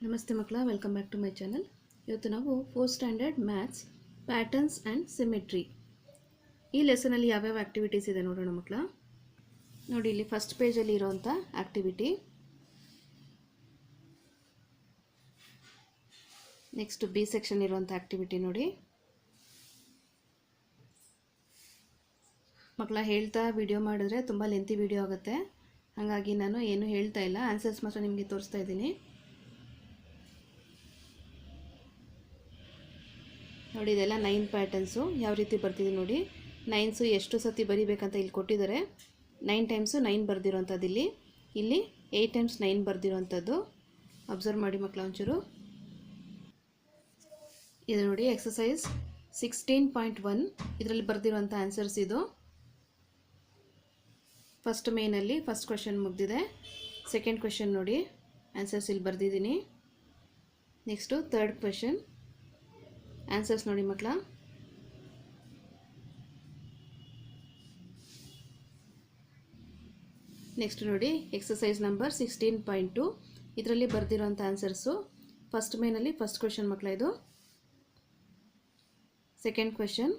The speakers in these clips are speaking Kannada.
ನಮಸ್ತೆ ಮಕ್ಕಳ, welcome back to my channel. ಇವತ್ತು ನಾವು 4th standard maths patterns and symmetry ಈ ಲೆಸನಲ್ಲಿ ಯಾವ್ಯಾವ ಆ್ಯಕ್ಟಿವಿಟೀಸ್ ಇದೆ ನೋಡೋಣ ಮಕ್ಕಳ. ನೋಡಿ, ಇಲ್ಲಿ ಫಸ್ಟ್ ಪೇಜಲ್ಲಿ ಇರೋವಂಥ ಆ್ಯಕ್ಟಿವಿಟಿ. ನೆಕ್ಸ್ಟ್ ಬಿ ಸೆಕ್ಷನ್ ಇರುವಂಥ ಆ್ಯಕ್ಟಿವಿಟಿ ನೋಡಿ ಮಕ್ಕಳ. ಹೇಳ್ತಾ ವಿಡಿಯೋ ಮಾಡಿದ್ರೆ ತುಂಬ ಲೆಂತಿ ವಿಡಿಯೋ ಆಗುತ್ತೆ, ಹಾಗಾಗಿ ನಾನು ಏನು ಹೇಳ್ತಾ ಇಲ್ಲ, ಆನ್ಸರ್ಸ್ ಮಾತ್ರ ನಿಮಗೆ ತೋರಿಸ್ತಾ ಇದ್ದೀನಿ. ನೋಡಿ, ಇದೆಲ್ಲ 9 ಪ್ಯಾಟರ್ನ್ಸು ಯಾವ ರೀತಿ ಬರ್ತಿದೆ ನೋಡಿ. 9s ಎಷ್ಟು ಸತಿ ಬರಿಬೇಕಂತ ಇಲ್ಲಿ ಕೊಟ್ಟಿದ್ದಾರೆ. 9 ಟೈಮ್ಸು 9 ಬರ್ದಿರೋಂಥದ್ದು ಇಲ್ಲಿ 8 ಟೈಮ್ಸ್ 9 ಬರ್ದಿರೋಂಥದ್ದು. ಅಬ್ಸರ್ವ್ ಮಾಡಿ ಮಕ್ಕಳ ಒಂಚೂರು. ಇದು ನೋಡಿ ಎಕ್ಸಸೈಸ್ 16.1 ಇದರಲ್ಲಿ ಬರ್ದಿರೋಂಥ ಆನ್ಸರ್ಸ್ ಇದು. ಫಸ್ಟ್ ಮೇನಲ್ಲಿ ಫಸ್ಟ್ ಕ್ವೆಶನ್ ಮುಗ್ದಿದೆ. ಸೆಕೆಂಡ್ ಕ್ವೆಶನ್ ನೋಡಿ ಆನ್ಸರ್ಸ್ ಇಲ್ಲಿ ಬರ್ದಿದ್ದೀನಿ. ನೆಕ್ಸ್ಟು ಥರ್ಡ್ ಕ್ವೆಶನ್ ಆನ್ಸರ್ಸ್ ನೋಡಿ ಮಕ್ಕಳ. ನೆಕ್ಸ್ಟ್ ನೋಡಿ ಎಕ್ಸಸೈಸ್ ನಂಬರ್ 16.2 ಇದರಲ್ಲಿ ಬರ್ದಿರೋಂಥ ಆನ್ಸರ್ಸು. ಫಸ್ಟ್ ಮೇನಲ್ಲಿ ಫಸ್ಟ್ ಕ್ವೆಶನ್ ಮಕ್ಕಳ ಇದು. ಸೆಕೆಂಡ್ ಕ್ವೆಶನ್,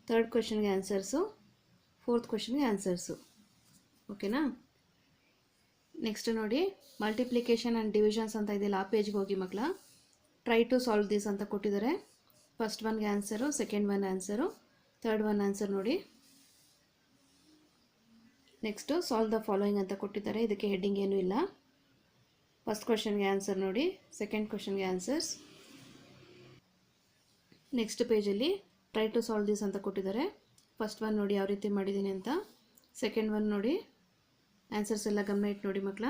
ಥರ್ಡ್ ಕ್ವೆಶನ್ಗೆ ಆನ್ಸರ್ಸು, ಫೋರ್ತ್ ಕ್ವೆಶನ್ಗೆ ಆನ್ಸರ್ಸು. ಓಕೆನಾ. ನೆಕ್ಸ್ಟ್ ನೋಡಿ ಮಲ್ಟಿಪ್ಲಿಕೇಶನ್ ಆ್ಯಂಡ್ ಡಿವಿಷನ್ಸ್ ಅಂತ ಇದೆಯಲ್ಲ, ಆ ಪೇಜ್ಗೆ ಹೋಗಿ ಮಕ್ಕಳ. ಟ್ರೈ ಟು ಸಾಲ್ವ್ ದಿಸ್ ಅಂತ ಕೊಟ್ಟಿದ್ದಾರೆ. ಫಸ್ಟ್ ಒನ್ಗೆ answer, second one answer, third one answer ನೋಡಿ. ನೆಕ್ಸ್ಟು ಸಾಲ್ವ್ ದ ಫಾಲೋಯಿಂಗ್ ಅಂತ ಕೊಟ್ಟಿದ್ದಾರೆ. ಇದಕ್ಕೆ ಹೆಡ್ಡಿಂಗ್ ಏನೂ ಇಲ್ಲ. ಫಸ್ಟ್ ಕ್ವೆಶನ್ಗೆ ಆನ್ಸರ್ ನೋಡಿ, ಸೆಕೆಂಡ್ ಕ್ವೆಶನ್ಗೆ ಆನ್ಸರ್ಸ್. ನೆಕ್ಸ್ಟ್ ಪೇಜಲ್ಲಿ ಟ್ರೈ ಟು ಸಾಲ್ವ್ ದಿಸ್ ಅಂತ ಕೊಟ್ಟಿದ್ದಾರೆ. ಫಸ್ಟ್ ಒನ್ ನೋಡಿ ಯಾವ ರೀತಿ ಮಾಡಿದ್ದೀನಿ ಅಂತ. ಸೆಕೆಂಡ್ ಒನ್ ನೋಡಿ ಆನ್ಸರ್ಸ್ ಎಲ್ಲ ಗಮನ ಇಟ್ಟು ನೋಡಿ ಮಕ್ಕಳ.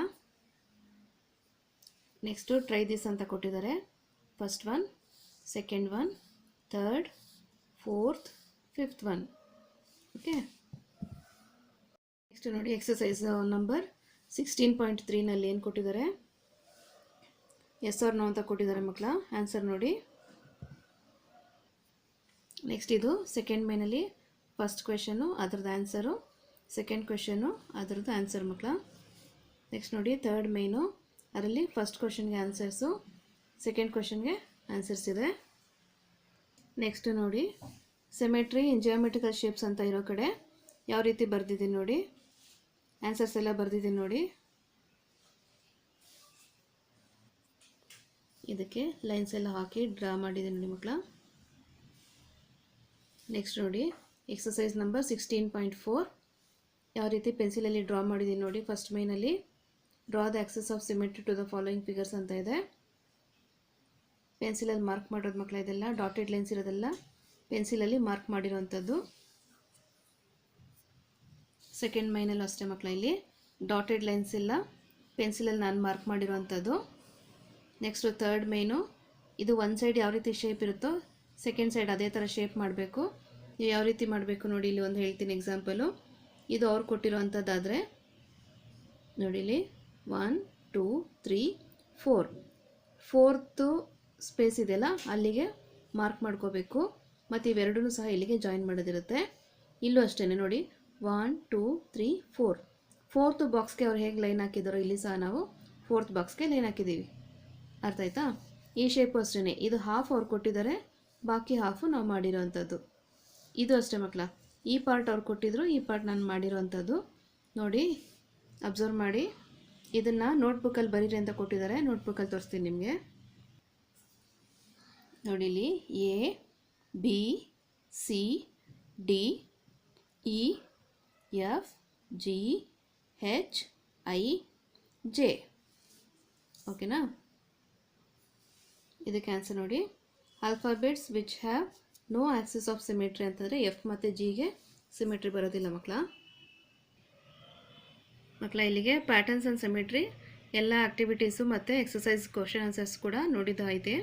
ನೆಕ್ಸ್ಟು ಟ್ರೈ ದಿಸ್ ಅಂತ ಕೊಟ್ಟಿದ್ದಾರೆ. First one, second one, third, fourth, fifth one. Okay. Next ನೋಡಿ ಎಕ್ಸಸೈಸ್ ನಂಬರ್ 16.3ನಲ್ಲಿ ಏನು ಕೊಟ್ಟಿದ್ದಾರೆ, ಎಸ್ ಆರ್ ನೋ ಅಂತ ಕೊಟ್ಟಿದ್ದಾರೆ ಮಕ್ಕಳ. ಆನ್ಸರ್ ನೋಡಿ. ನೆಕ್ಸ್ಟ್ ಇದು ಸೆಕೆಂಡ್ ಮೇನಲ್ಲಿ ಫಸ್ಟ್ ಕ್ವೆಶನು ಅದರದ್ದು ಆನ್ಸರು, ಸೆಕೆಂಡ್ ಕ್ವೆಶನು ಅದರದ್ದು ಆನ್ಸರ್ ಮಕ್ಕಳ. ನೆಕ್ಸ್ಟ್ ನೋಡಿ ಥರ್ಡ್ ಮೇನು, ಅದರಲ್ಲಿ ಫಸ್ಟ್ ಕ್ವೆಶನ್ಗೆ ಆನ್ಸರ್ಸು, ಸೆಕೆಂಡ್ ಕ್ವೆಶನ್ಗೆ ಆನ್ಸರ್ಸ್ ಇದೆ. ನೆಕ್ಸ್ಟ್ ನೋಡಿ ಸಿಮೆಟ್ರಿ ಇನ್ ಜಿಯೋಮೆಟ್ರಿಕಲ್ ಶೇಪ್ಸ್ ಅಂತ ಇರೋ ಕಡೆ ಯಾವ ರೀತಿ ಬರ್ದಿದ್ದೀನಿ ನೋಡಿ. ಆನ್ಸರ್ಸ್ ಎಲ್ಲ ಬರ್ದಿದ್ದೀನಿ ನೋಡಿ. ಇದಕ್ಕೆ ಲೈನ್ಸ್ ಎಲ್ಲ ಹಾಕಿ ಡ್ರಾ ಮಾಡಿದ್ದೀನಿ ನೋಡಿ ಮಕ್ಕಳ. ನೆಕ್ಸ್ಟ್ ನೋಡಿ ಎಕ್ಸಸೈಸ್ ನಂಬರ್ 16.4 ಯಾವ ರೀತಿ ಪೆನ್ಸಿಲಲ್ಲಿ ಡ್ರಾ ಮಾಡಿದ್ದೀನಿ ನೋಡಿ. ಫಸ್ಟ್ ಮೇನಲ್ಲಿ draw the axes of symmetry to the following figures ಅಂತ ಇದೆ. ಪೆನ್ಸಿಲಲ್ಲಿ ಮಾರ್ಕ್ ಮಾಡೋದು ಮಕ್ಕಳ. ಇದೆಲ್ಲ ಡಾಟೆಡ್ ಲೈನ್ಸ್ ಇರೋದೆಲ್ಲ ಪೆನ್ಸಿಲಲ್ಲಿ ಮಾರ್ಕ್ ಮಾಡಿರೋವಂಥದ್ದು. ಸೆಕೆಂಡ್ ಮೈನಲ್ಲೂ ಅಷ್ಟೇ ಮಕ್ಕಳ, ಇಲ್ಲಿ ಡಾಟೆಡ್ ಲೈನ್ಸ್ ಎಲ್ಲ ಪೆನ್ಸಿಲಲ್ಲಿ ನಾನು ಮಾರ್ಕ್ ಮಾಡಿರೋವಂಥದ್ದು. ನೆಕ್ಸ್ಟು ಥರ್ಡ್ ಮೈನು, ಇದು ಒಂದು ಸೈಡ್ ಯಾವ ರೀತಿ ಶೇಪ್ ಇರುತ್ತೋ ಸೆಕೆಂಡ್ ಸೈಡ್ ಅದೇ ಥರ ಶೇಪ್ ಮಾಡಬೇಕು. ನೀವು ಯಾವ ರೀತಿ ಮಾಡಬೇಕು ನೋಡಿ, ಇಲ್ಲಿ ಒಂದು ಹೇಳ್ತೀನಿ ಎಕ್ಸಾಂಪಲು. ಇದು ಅವ್ರು ಕೊಟ್ಟಿರೋವಂಥದ್ದಾದರೆ ನೋಡಿ, ಇಲ್ಲಿ 1 2 3 4 ಫೋರ್ತು ಸ್ಪೇಸ್ ಇದೆಯಲ್ಲ ಅಲ್ಲಿಗೆ ಮಾರ್ಕ್ ಮಾಡ್ಕೋಬೇಕು. ಮತ್ತು ಇವೆರಡೂ ಸಹ ಇಲ್ಲಿಗೆ ಜಾಯಿನ್ ಮಾಡೋದಿರುತ್ತೆ. ಇಲ್ಲೂ ಅಷ್ಟೇ ನೋಡಿ 1 2 3 4 ಫೋರ್ತ್ ಬಾಕ್ಸ್ಗೆ ಅವ್ರು ಹೇಗೆ ಲೈನ್ ಹಾಕಿದಾರೋ ಇಲ್ಲಿ ಸಹ ನಾವು ಫೋರ್ತ್ ಬಾಕ್ಸ್ಗೆ ಲೈನ್ ಹಾಕಿದ್ದೀವಿ. ಅರ್ಥ ಆಯ್ತಾ. ಈ ಶೇಪು ಅಷ್ಟೇ. ಇದು ಹಾಫ್ ಅವ್ರು ಕೊಟ್ಟಿದ್ದಾರೆ, ಬಾಕಿ ಹಾಫು ನಾವು ಮಾಡಿರೋ ಅಂಥದ್ದು. ಇದು ಅಷ್ಟೇ ಮಕ್ಕಳ. ಈ ಪಾರ್ಟ್ ಅವ್ರು ಕೊಟ್ಟಿದ್ರು, ಈ ಪಾರ್ಟ್ ನಾನು ಮಾಡಿರೋ ಅಂಥದ್ದು ನೋಡಿ. ಅಬ್ಸರ್ವ್ ಮಾಡಿ. ಇದನ್ನು ನೋಟ್ಬುಕ್ಕಲ್ಲಿ ಬರೀರಿ ಅಂತ ಕೊಟ್ಟಿದ್ದಾರೆ. ನೋಟ್ಬುಕ್ಕಲ್ಲಿ ತೋರಿಸ್ತೀನಿ ನಿಮಗೆ ನೋಡಿ. ಇಲ್ಲಿ A B C D E F G H I J. ಓಕೆನಾ. ಇದಕ್ಕೆ ಆನ್ಸರ್ ನೋಡಿ. Alphabets which have no axis of symmetry ಅಂತಂದರೆ ಎಫ್ ಮತ್ತು ಜಿಗೆ ಸಿಮೆಟ್ರಿ ಬರೋದಿಲ್ಲ ಮಕ್ಕಳ. ಇಲ್ಲಿಗೆ ಪ್ಯಾಟರ್ನ್ಸ್ ಆ್ಯಂಡ್ ಸಿಮೆಟ್ರಿ ಎಲ್ಲ ಆ್ಯಕ್ಟಿವಿಟೀಸು ಮತ್ತು ಎಕ್ಸಸೈಸ್ ಕ್ವಶನ್ ಆನ್ಸರ್ಸ್ ಕೂಡ ನೋಡಿದ್ದಾಯಿತು.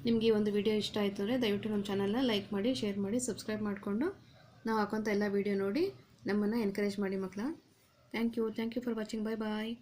ನಿಮಗೆ ಈ ಒಂದು ವಿಡಿಯೋ ಇಷ್ಟ ಆಯಿತು ಅಂದರೆ ದಯವಿಟ್ಟು ನಮ್ಮ ಚಾನಲ್ನ ಲೈಕ್ ಮಾಡಿ, ಶೇರ್ ಮಾಡಿ, ಸಬ್ಸ್ಕ್ರೈಬ್ ಮಾಡಿಕೊಂಡು ನಾವು ಹಾಕೋಂಥ ಎಲ್ಲ ವಿಡಿಯೋ ನೋಡಿ ನಮ್ಮನ್ನು ಎನ್ಕರೇಜ್ ಮಾಡಿ ಮಕ್ಕಳ. Thank you for watching. Bye bye.